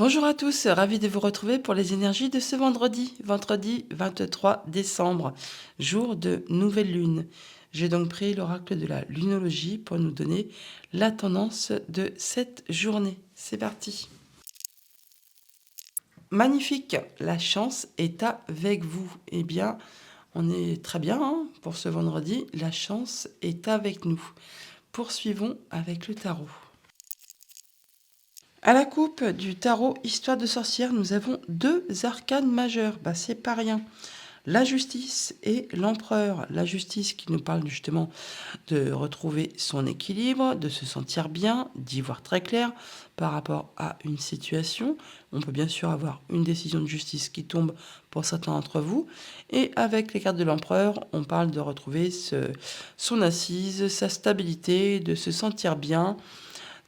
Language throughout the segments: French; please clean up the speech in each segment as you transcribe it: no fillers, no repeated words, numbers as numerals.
Bonjour à tous, ravi de vous retrouver pour les énergies de ce vendredi 23 décembre, jour de nouvelle lune. J'ai donc pris l'oracle de la lunologie pour nous donner la tendance de cette journée. C'est parti. Magnifique, la chance est avec vous. Eh bien, on est très bien pour ce vendredi, la chance est avec nous. Poursuivons avec le tarot. À la coupe du tarot Histoire de sorcière, nous avons deux arcanes majeures. C'est pas rien. La justice et l'empereur. La justice qui nous parle justement de retrouver son équilibre, de se sentir bien, d'y voir très clair par rapport à une situation. On peut bien sûr avoir une décision de justice qui tombe pour certains d'entre vous. Et avec les cartes de l'empereur, on parle de retrouver son assise, sa stabilité, de se sentir bien,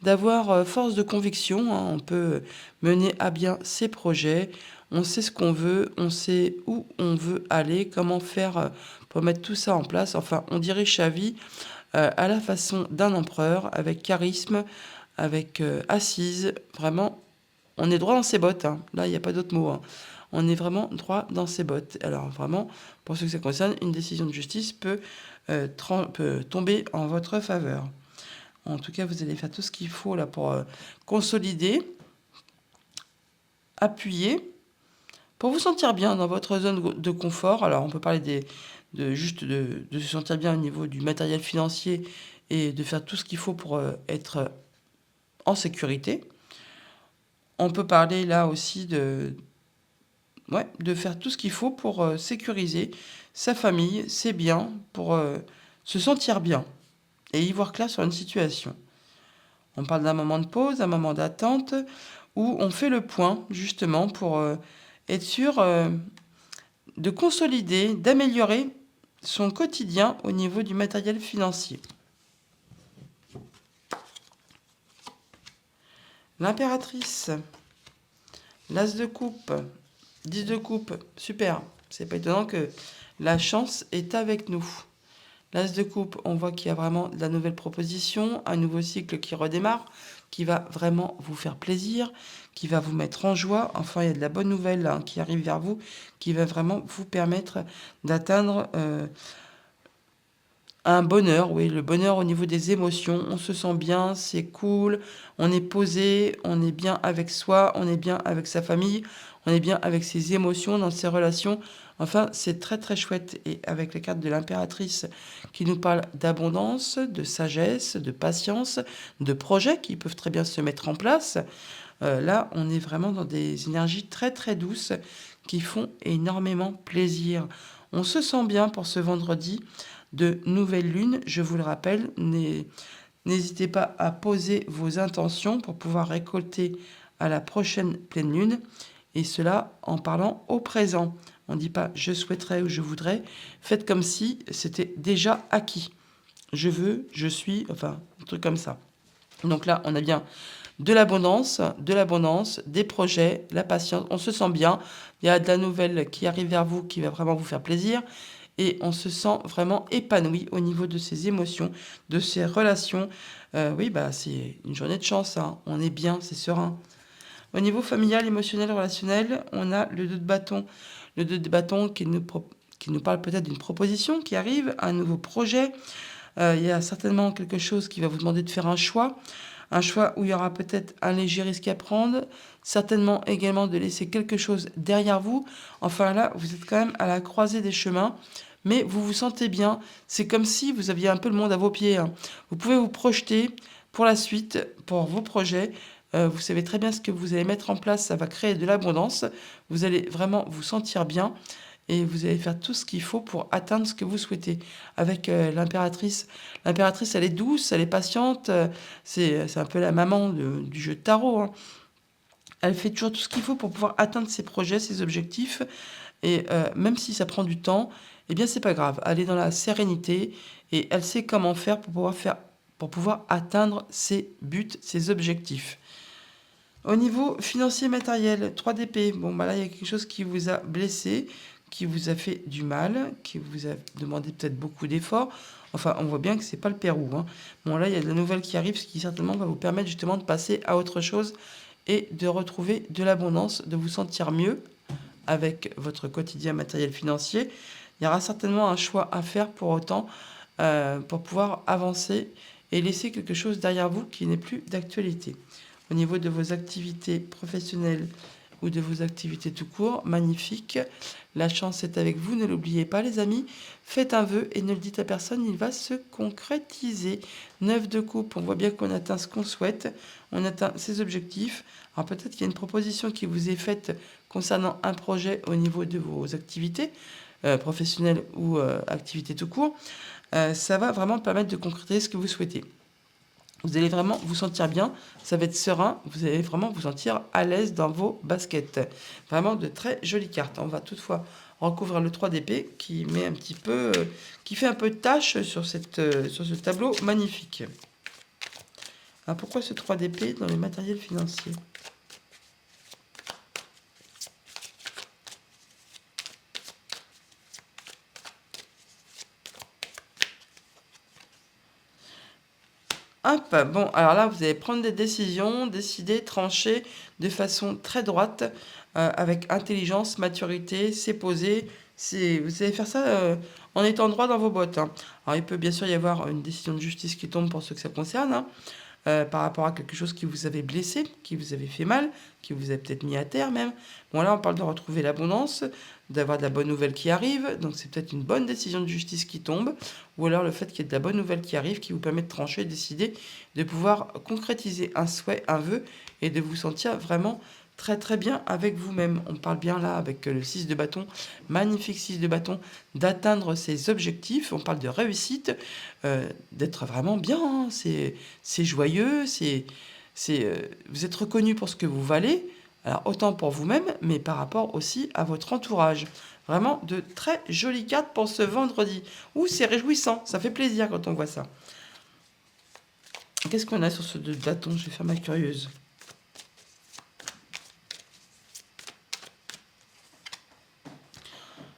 d'avoir force de conviction. On peut mener à bien ses projets. On sait ce qu'on veut, on sait où on veut aller, comment faire pour mettre tout ça en place. Enfin, on dirige sa vie à la façon d'un empereur, avec charisme, avec assise. Vraiment, on est droit dans ses bottes. Là, il n'y a pas d'autre mot. On est vraiment droit dans ses bottes. Alors vraiment, pour ce que ça concerne, une décision de justice peut tomber en votre faveur. En tout cas, vous allez faire tout ce qu'il faut là pour consolider, appuyer, pour vous sentir bien dans votre zone de confort. Alors, on peut parler de se sentir bien au niveau du matériel financier et de faire tout ce qu'il faut pour être en sécurité. On peut parler là aussi de faire tout ce qu'il faut pour sécuriser sa famille, ses biens, pour se sentir bien et y voir clair sur une situation. On parle d'un moment de pause, un moment d'attente, où on fait le point justement pour être sûr de consolider, d'améliorer son quotidien au niveau du matériel financier. L'impératrice, l'as de coupe, 10 de coupe, super. C'est pas étonnant que la chance est avec nous. L'as de coupe, on voit qu'il y a vraiment de la nouvelle proposition, un nouveau cycle qui redémarre, qui va vraiment vous faire plaisir, qui va vous mettre en joie. Enfin, il y a de la bonne nouvelle qui arrive vers vous, qui va vraiment vous permettre d'atteindre un bonheur, oui, le bonheur au niveau des émotions. On se sent bien, c'est cool, on est posé, on est bien avec soi, on est bien avec sa famille, on est bien avec ses émotions, dans ses relations. Enfin, c'est très très chouette. Et avec les cartes de l'impératrice qui nous parle d'abondance, de sagesse, de patience, de projets qui peuvent très bien se mettre en place, là, on est vraiment dans des énergies très très douces qui font énormément plaisir. On se sent bien pour ce vendredi de nouvelle lune. Je vous le rappelle, n'hésitez pas à poser vos intentions pour pouvoir récolter à la prochaine pleine lune. Et cela en parlant au présent. On ne dit pas je souhaiterais ou je voudrais. Faites comme si c'était déjà acquis. Je veux, je suis, enfin, un truc comme ça. Donc là, on a bien de l'abondance, des projets, la patience. On se sent bien. Il y a de la nouvelle qui arrive vers vous qui va vraiment vous faire plaisir. Et on se sent vraiment épanoui au niveau de ses émotions, de ses relations. Oui, c'est une journée de chance. On est bien, c'est serein. Au niveau familial, émotionnel, relationnel, on a le 2 de bâton. Le 2 de bâton qui nous parle peut-être d'une proposition qui arrive, un nouveau projet. Il y a certainement quelque chose qui va vous demander de faire un choix où il y aura peut-être un léger risque à prendre, certainement également de laisser quelque chose derrière vous. Enfin là, vous êtes quand même à la croisée des chemins, mais vous vous sentez bien. C'est comme si vous aviez un peu le monde à vos pieds. Vous pouvez vous projeter pour la suite, pour vos projets. Vous savez très bien ce que vous allez mettre en place, ça va créer de l'abondance. Vous allez vraiment vous sentir bien et vous allez faire tout ce qu'il faut pour atteindre ce que vous souhaitez. Avec l'impératrice, elle est douce, elle est patiente, c'est un peu la maman du jeu de tarot. Elle fait toujours tout ce qu'il faut pour pouvoir atteindre ses projets, ses objectifs, et même si ça prend du temps, eh bien c'est pas grave. Elle est dans la sérénité et elle sait comment faire pour pouvoir atteindre ses buts, ses objectifs. Au niveau financier matériel, 3 d'épée. Là, il y a quelque chose qui vous a blessé, qui vous a fait du mal, qui vous a demandé peut-être beaucoup d'efforts. Enfin, on voit bien que c'est pas le Pérou. Là, il y a de la nouvelle qui arrive, ce qui certainement va vous permettre justement de passer à autre chose et de retrouver de l'abondance, de vous sentir mieux avec votre quotidien matériel financier. Il y aura certainement un choix à faire pour autant, pour pouvoir avancer et laisser quelque chose derrière vous qui n'est plus d'actualité. Au niveau de vos activités professionnelles ou de vos activités tout court, magnifique. La chance est avec vous, ne l'oubliez pas les amis. Faites un vœu et ne le dites à personne, il va se concrétiser. 9 de coupe, on voit bien qu'on atteint ce qu'on souhaite, on atteint ses objectifs. Alors peut-être qu'il y a une proposition qui vous est faite concernant un projet au niveau de vos activités professionnelles ou activités tout court. Ça va vraiment permettre de concrétiser ce que vous souhaitez. Vous allez vraiment vous sentir bien, ça va être serein, vous allez vraiment vous sentir à l'aise dans vos baskets. Vraiment de très jolies cartes. On va toutefois recouvrir le 3 d'épée qui met un petit peu, qui fait un peu de tâche sur ce tableau magnifique. Alors pourquoi ce 3 d'épée dans les matériels financiers ? Hop, bon, alors là, vous allez prendre des décisions, décider, trancher de façon très droite, avec intelligence, maturité, c'est posé. Vous allez faire ça en étant droit dans vos bottes, hein. Alors, il peut bien sûr y avoir une décision de justice qui tombe pour ceux que ça concerne, hein, par rapport à quelque chose qui vous avait blessé, qui vous avait fait mal, qui vous a peut-être mis à terre même. Bon, là, on parle de retrouver l'abondance, d'avoir de la bonne nouvelle qui arrive. Donc, c'est peut-être une bonne décision de justice qui tombe. Ou alors le fait qu'il y ait de la bonne nouvelle qui arrive, qui vous permet de trancher, de décider, de pouvoir concrétiser un souhait, un vœu, et de vous sentir vraiment très très bien avec vous-même. On parle bien là avec le 6 de bâton, magnifique 6 de bâton, d'atteindre ses objectifs. On parle de réussite, d'être vraiment bien, hein. C'est joyeux, vous êtes reconnu pour ce que vous valez, alors autant pour vous-même, mais par rapport aussi à votre entourage. Vraiment de très jolies cartes pour ce vendredi. Ouh, c'est réjouissant, ça fait plaisir quand on voit ça. Qu'est-ce qu'on a sur ce 2 de bâton ? Je vais faire ma curieuse.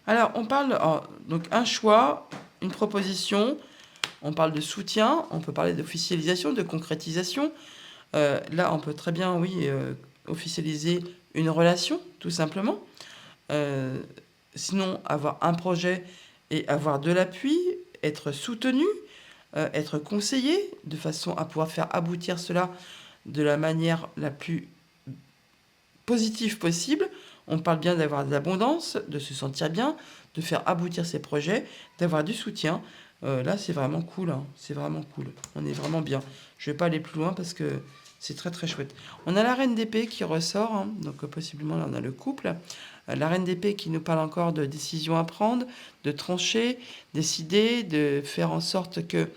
Alors, on parle donc un choix, une proposition, on parle de soutien, on peut parler d'officialisation, de concrétisation. Là, on peut très bien, oui, officialiser une relation, tout simplement. Sinon, avoir un projet et avoir de l'appui, être soutenu, être conseillé, de façon à pouvoir faire aboutir cela de la manière la plus positive possible. On parle bien d'avoir de l'abondance, de se sentir bien, de faire aboutir ses projets, d'avoir du soutien. Là, c'est vraiment cool, hein. C'est vraiment cool. On est vraiment bien. Je vais pas aller plus loin parce que c'est très très chouette. On a la reine d'épée qui ressort, hein. Donc possiblement là on a le couple. La reine d'épée qui nous parle encore de décisions à prendre, de trancher, décider, de faire en sorte que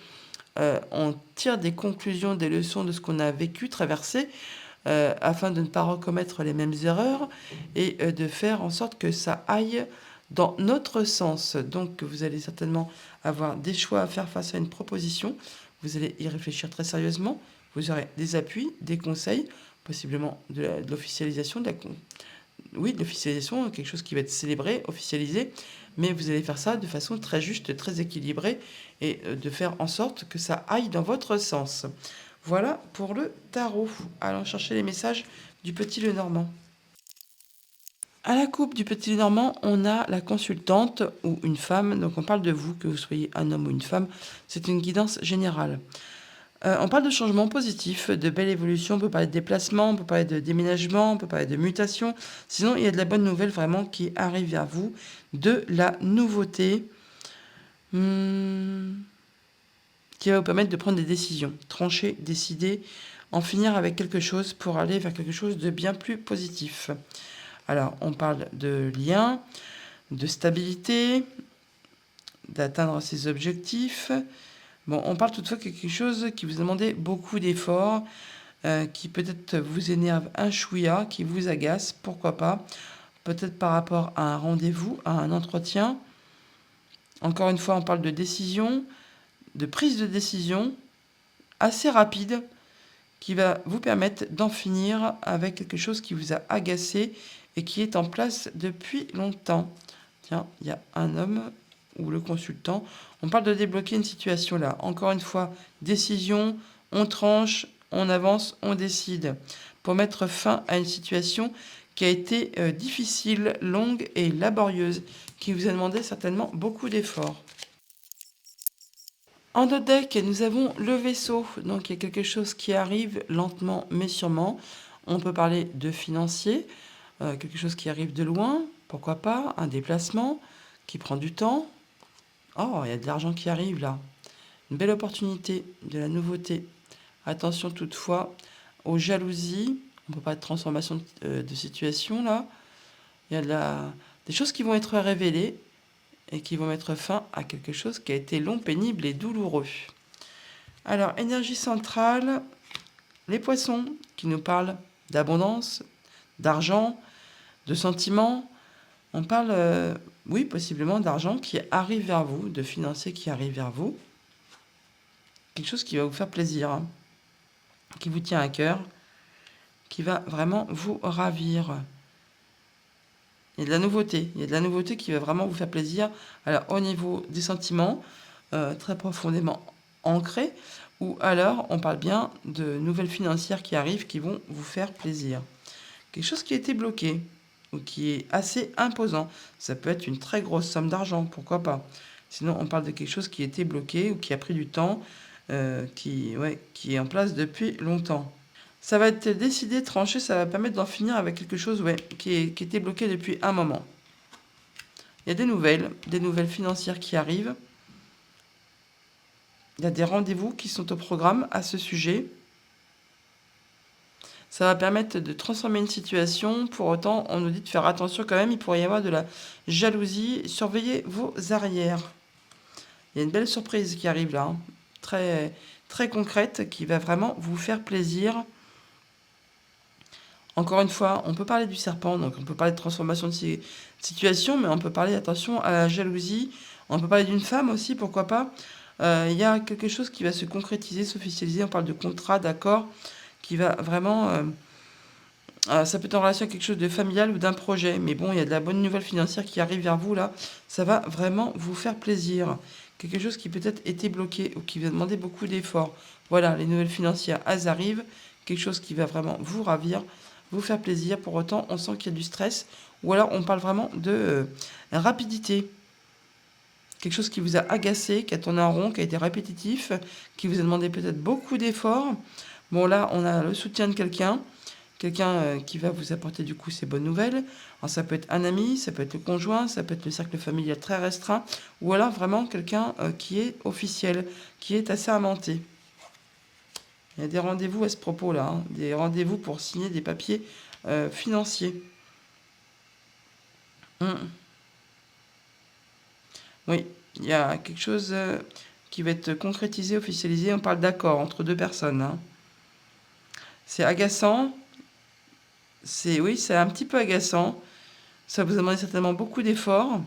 on tire des conclusions, des leçons de ce qu'on a vécu, traversé, afin de ne pas recommettre les mêmes erreurs et de faire en sorte que ça aille dans notre sens. Donc vous allez certainement avoir des choix à faire face à une proposition. Vous allez y réfléchir très sérieusement. Vous aurez des appuis, des conseils, possiblement de l'officialisation, de l'officialisation, quelque chose qui va être célébré, officialisé. Mais vous allez faire ça de façon très juste, très équilibrée et de faire en sorte que ça aille dans votre sens. Voilà pour le tarot. Allons chercher les messages du petit Lenormand. À la coupe du petit Lenormand, on a la consultante ou une femme. Donc on parle de vous, que vous soyez un homme ou une femme. C'est une guidance générale. On parle de changement positif, de belle évolution. On peut parler de déplacement, on peut parler de déménagement, on peut parler de mutation. Sinon, il y a de la bonne nouvelle vraiment qui arrive vers vous. De la nouveauté. Qui va vous permettre de prendre des décisions, trancher, décider, en finir avec quelque chose pour aller vers quelque chose de bien plus positif. Alors, on parle de lien, de stabilité, d'atteindre ses objectifs. Bon, on parle toutefois de quelque chose qui vous a demandé beaucoup d'efforts, qui peut-être vous énerve un chouïa, qui vous agace, pourquoi pas. Peut-être par rapport à un rendez-vous, à un entretien. Encore une fois, on parle de décision, de prise de décision assez rapide qui va vous permettre d'en finir avec quelque chose qui vous a agacé et qui est en place depuis longtemps. Tiens, il y a un homme ou le consultant. On parle de débloquer une situation là. Encore une fois, décision, on tranche, on avance, on décide pour mettre fin à une situation qui a été difficile, longue et laborieuse, qui vous a demandé certainement beaucoup d'efforts. En notre deck, nous avons le vaisseau, donc il y a quelque chose qui arrive lentement mais sûrement. On peut parler de financier, quelque chose qui arrive de loin, pourquoi pas, un déplacement qui prend du temps. Oh, il y a de l'argent qui arrive là. Une belle opportunité, de la nouveauté. Attention toutefois aux jalousies. On peut pas de transformation de situation là. Il y a des choses qui vont être révélées et qui vont mettre fin à quelque chose qui a été long, pénible et douloureux. Alors, énergie centrale, les poissons qui nous parlent d'abondance, d'argent, de sentiments. On parle, oui, possiblement d'argent qui arrive vers vous, de financier qui arrive vers vous. Quelque chose qui va vous faire plaisir, hein, qui vous tient à cœur, qui va vraiment vous ravir. Il y a de la nouveauté qui va vraiment vous faire plaisir. Alors au niveau des sentiments, très profondément ancrés, ou alors on parle bien de nouvelles financières qui arrivent, qui vont vous faire plaisir. Quelque chose qui a été bloqué, ou qui est assez imposant. Ça peut être une très grosse somme d'argent, pourquoi pas. Sinon on parle de quelque chose qui a été bloqué, ou qui a pris du temps, qui est en place depuis longtemps. Ça va être décidé, tranché, ça va permettre d'en finir avec quelque chose qui était bloqué depuis un moment. Il y a des nouvelles financières qui arrivent. Il y a des rendez-vous qui sont au programme à ce sujet. Ça va permettre de transformer une situation. Pour autant, on nous dit de faire attention quand même. Il pourrait y avoir de la jalousie. Surveillez vos arrières. Il y a une belle surprise qui arrive là, hein. Très, très concrète, qui va vraiment vous faire plaisir. Encore une fois, on peut parler du serpent, donc on peut parler de transformation de situation, mais on peut parler, attention, à la jalousie. On peut parler d'une femme aussi, pourquoi pas. Il y a quelque chose qui va se concrétiser, s'officialiser. On parle de contrat, d'accord, qui va vraiment... ça peut être en relation avec quelque chose de familial ou d'un projet. Mais bon, il y a de la bonne nouvelle financière qui arrive vers vous, là. Ça va vraiment vous faire plaisir. Quelque chose qui peut-être était bloqué ou qui va demander beaucoup d'efforts. Voilà, les nouvelles financières, elles arrivent. Quelque chose qui va vraiment vous ravir, vous faire plaisir. Pour autant, on sent qu'il y a du stress. Ou alors, on parle vraiment de rapidité. Quelque chose qui vous a agacé, qui a tourné en rond, qui a été répétitif, qui vous a demandé peut-être beaucoup d'efforts. Bon, là, on a le soutien de quelqu'un. Quelqu'un qui va vous apporter du coup ces bonnes nouvelles. Alors, ça peut être un ami, ça peut être le conjoint, ça peut être le cercle familial très restreint. Ou alors vraiment quelqu'un qui est officiel, qui est assermenté. Il y a des rendez-vous à ce propos-là, hein, des rendez-vous pour signer des papiers financiers. Oui, il y a quelque chose qui va être concrétisé, officialisé. On parle d'accord entre deux personnes, hein. C'est agaçant. Oui, c'est un petit peu agaçant. Ça vous demande certainement beaucoup d'efforts.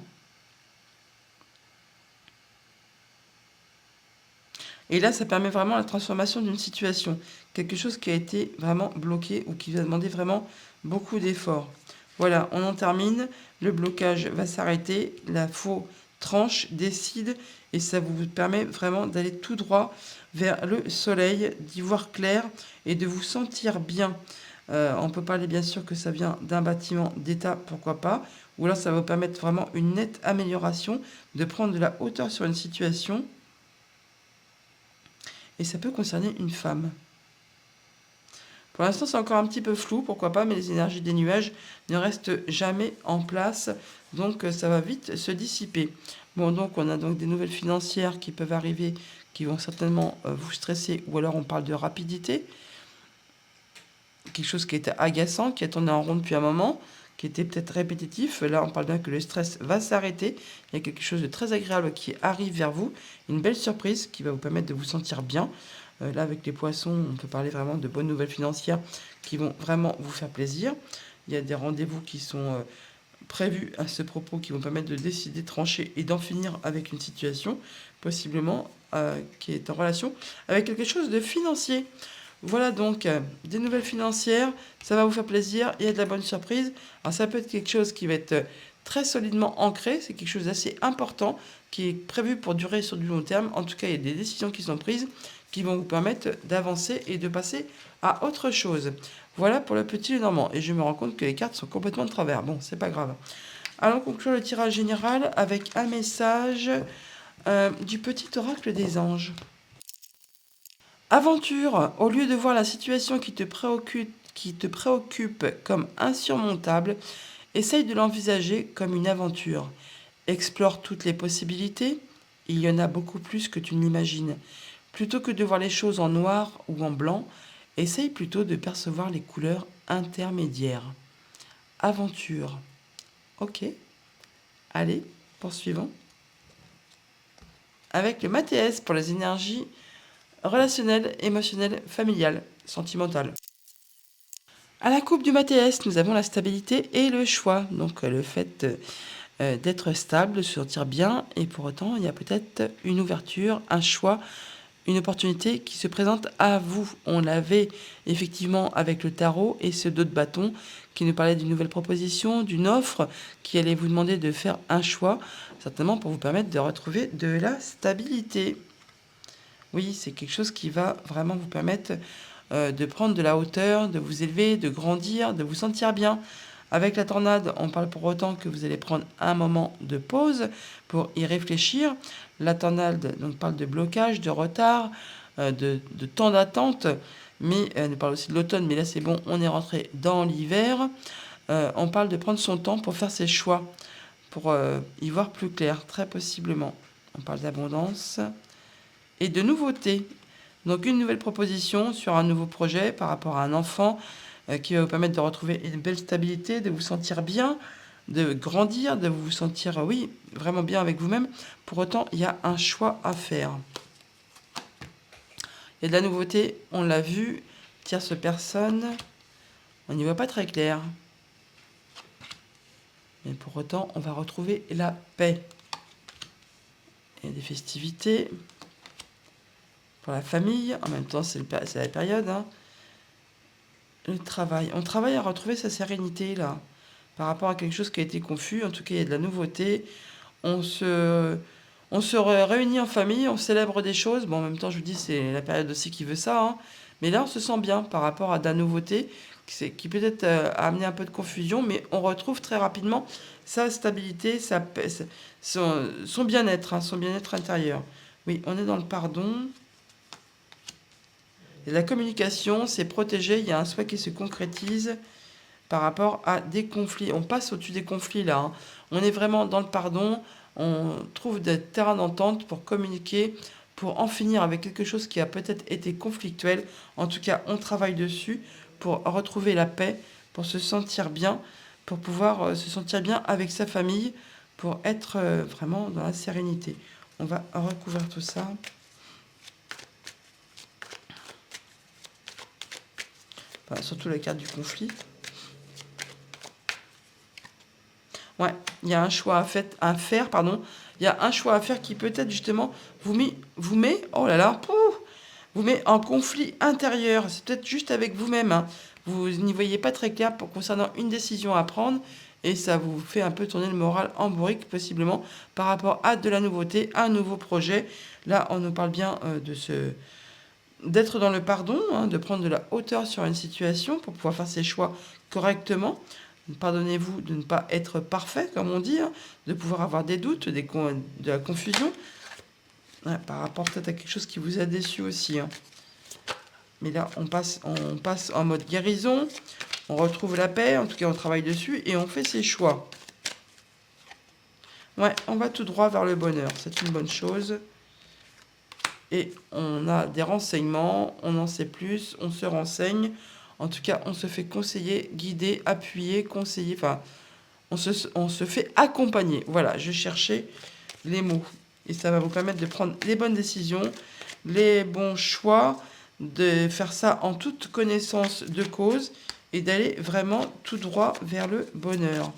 Et là, ça permet vraiment la transformation d'une situation. Quelque chose qui a été vraiment bloqué ou qui va demander vraiment beaucoup d'efforts. Voilà, on en termine. Le blocage va s'arrêter. La faux tranche, décide. Et ça vous permet vraiment d'aller tout droit vers le soleil, d'y voir clair et de vous sentir bien. On peut parler bien sûr que ça vient d'un bâtiment d'État, pourquoi pas. Ou alors ça va vous permettre vraiment une nette amélioration, de prendre de la hauteur sur une situation. Et ça peut concerner une femme. Pour l'instant, c'est encore un petit peu flou, pourquoi pas, mais les énergies des nuages ne restent jamais en place, donc ça va vite se dissiper. Bon, donc on a donc des nouvelles financières qui peuvent arriver, qui vont certainement vous stresser, ou alors on parle de rapidité. Quelque chose qui était agaçant, qui a tourné en rond depuis un moment, qui était peut-être répétitif. Là, on parle bien que le stress va s'arrêter. Il y a quelque chose de très agréable qui arrive vers vous. Une belle surprise qui va vous permettre de vous sentir bien. Là, avec les poissons, on peut parler vraiment de bonnes nouvelles financières qui vont vraiment vous faire plaisir. Il y a des rendez-vous qui sont prévus à ce propos qui vont permettre de décider, trancher et d'en finir avec une situation, possiblement qui est en relation avec quelque chose de financier. Voilà donc des nouvelles financières, ça va vous faire plaisir, il y a de la bonne surprise. Alors ça peut être quelque chose qui va être très solidement ancré, c'est quelque chose d'assez important qui est prévu pour durer sur du long terme. En tout cas, il y a des décisions qui sont prises qui vont vous permettre d'avancer et de passer à autre chose. Voilà pour le petit Lenormand. Et je me rends compte que les cartes sont complètement de travers. Bon, c'est pas grave. Allons conclure le tirage général avec un message du petit oracle des anges. Aventure, au lieu de voir la situation qui te préoccupe comme insurmontable, essaye de l'envisager comme une aventure. Explore toutes les possibilités, il y en a beaucoup plus que tu ne l'imagines. Plutôt que de voir les choses en noir ou en blanc, essaye plutôt de percevoir les couleurs intermédiaires. Aventure. Ok. Allez, poursuivons. Avec le Mathias pour les énergies relationnelles, émotionnelles, familiales, sentimentales. À la coupe du Mathias, nous avons la stabilité et le choix. Donc le fait d'être stable, de se sentir bien, et pour autant, il y a peut-être une ouverture, un choix, une opportunité qui se présente à vous. On l'avait effectivement avec le tarot et ce dos de bâton qui nous parlait d'une nouvelle proposition, d'une offre qui allait vous demander de faire un choix, certainement pour vous permettre de retrouver de la stabilité. Oui, c'est quelque chose qui va vraiment vous permettre de prendre de la hauteur, de vous élever, de grandir, de vous sentir bien. Avec la tornade, on parle pour autant que vous allez prendre un moment de pause pour y réfléchir. La tornade donc, parle de blocage, de retard, de temps d'attente, mais elle nous parle aussi de l'automne, mais là c'est bon, on est rentré dans l'hiver. On parle de prendre son temps pour faire ses choix, pour y voir plus clair, très possiblement. On parle d'abondance et de nouveautés. Donc une nouvelle proposition sur un nouveau projet par rapport à un enfant qui va vous permettre de retrouver une belle stabilité, de vous sentir bien, de grandir, de vous sentir, oui, vraiment bien avec vous-même. Pour autant, il y a un choix à faire. Il y a de la nouveauté, on l'a vu, tierce personne, on n'y voit pas très clair. Mais pour autant, on va retrouver la paix. Il y a des festivités pour la famille, en même temps c'est la période. Hein. Le travail, on travaille à retrouver sa sérénité là, par rapport à quelque chose qui a été confus. En tout cas, il y a de la nouveauté. On se réunit en famille, on célèbre des choses. Bon, en même temps, je vous dis, c'est la période aussi qui veut ça. Hein. Mais là, on se sent bien par rapport à de la nouveauté qui peut-être a amené un peu de confusion, mais on retrouve très rapidement sa stabilité, son bien-être, hein, son bien-être intérieur. Oui, on est dans le pardon. Et la communication, c'est protégé, il y a un souhait qui se concrétise par rapport à des conflits. On passe au-dessus des conflits là. Hein. On est vraiment dans le pardon, on trouve des terrains d'entente pour communiquer, pour en finir avec quelque chose qui a peut-être été conflictuel. En tout cas, on travaille dessus pour retrouver la paix, pour se sentir bien, pour pouvoir se sentir bien avec sa famille, pour être vraiment dans la sérénité. On va recouvrir tout ça. Enfin, surtout la carte du conflit. Ouais, il y a un choix à faire, pardon. Il y a un choix à faire qui peut-être justement vous met, oh là là, vous met en conflit intérieur. C'est peut-être juste avec vous-même. Hein. Vous n'y voyez pas très clair concernant une décision à prendre et ça vous fait un peu tourner le moral en bourrique possiblement par rapport à de la nouveauté, un nouveau projet. Là, on nous parle bien d'être dans le pardon, hein, de prendre de la hauteur sur une situation pour pouvoir faire ses choix correctement. Pardonnez-vous de ne pas être parfait, comme on dit, hein, de pouvoir avoir des doutes, de la confusion, ouais, par rapport peut-être à quelque chose qui vous a déçu aussi. Hein. Mais là, on passe en mode guérison, on retrouve la paix, en tout cas on travaille dessus et on fait ses choix. Ouais, on va tout droit vers le bonheur, c'est une bonne chose. Et on a des renseignements, on en sait plus, on se renseigne. En tout cas, on se fait conseiller, guider, appuyer, conseiller. Enfin, on se fait accompagner. Voilà, je cherchais les mots. Et ça va vous permettre de prendre les bonnes décisions, les bons choix, de faire ça en toute connaissance de cause et d'aller vraiment tout droit vers le bonheur.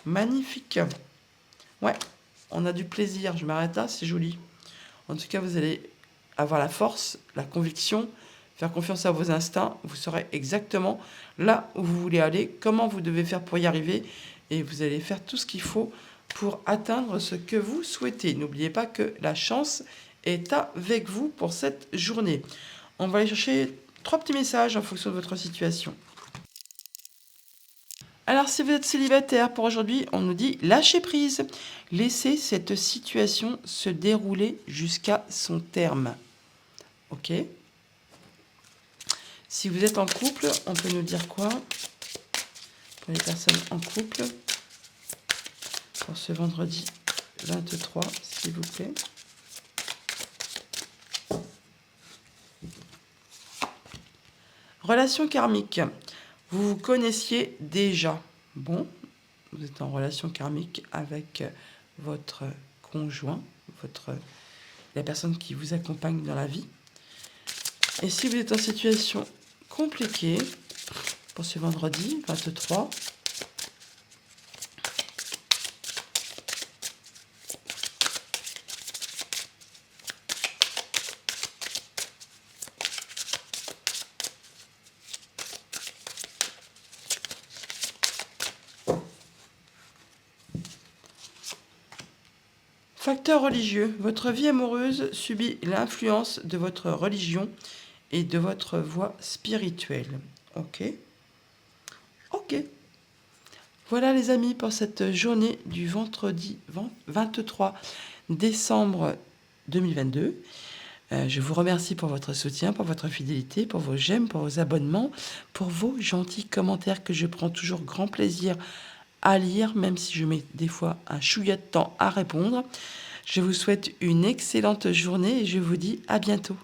Magnifique. Ouais, on a du plaisir. Je m'arrête là, c'est joli. En tout cas, vous allez avoir la force, la conviction, faire confiance à vos instincts. Vous saurez exactement là où vous voulez aller, comment vous devez faire pour y arriver. Et vous allez faire tout ce qu'il faut pour atteindre ce que vous souhaitez. N'oubliez pas que la chance est avec vous pour cette journée. On va aller chercher 3 petits messages en fonction de votre situation. Alors, si vous êtes célibataire, pour aujourd'hui, on nous dit lâcher prise. Laissez cette situation se dérouler jusqu'à son terme. Ok? Si vous êtes en couple, on peut nous dire quoi? Pour les personnes en couple, pour ce vendredi 23, s'il vous plaît. Relation karmique. Vous vous connaissiez déjà. Bon, vous êtes en relation karmique avec votre conjoint, la personne qui vous accompagne dans la vie. Et si vous êtes en situation compliquée, pour ce vendredi 23, facteur religieux. Votre vie amoureuse subit l'influence de votre religion et de votre voie spirituelle. Ok. Ok. Voilà les amis pour cette journée du vendredi 23 décembre 2022. Je vous remercie pour votre soutien, pour votre fidélité, pour vos j'aime, pour vos abonnements, pour vos gentils commentaires que je prends toujours grand plaisir à lire, même si je mets des fois un chouïa de temps à répondre. Je vous souhaite une excellente journée et je vous dis à bientôt.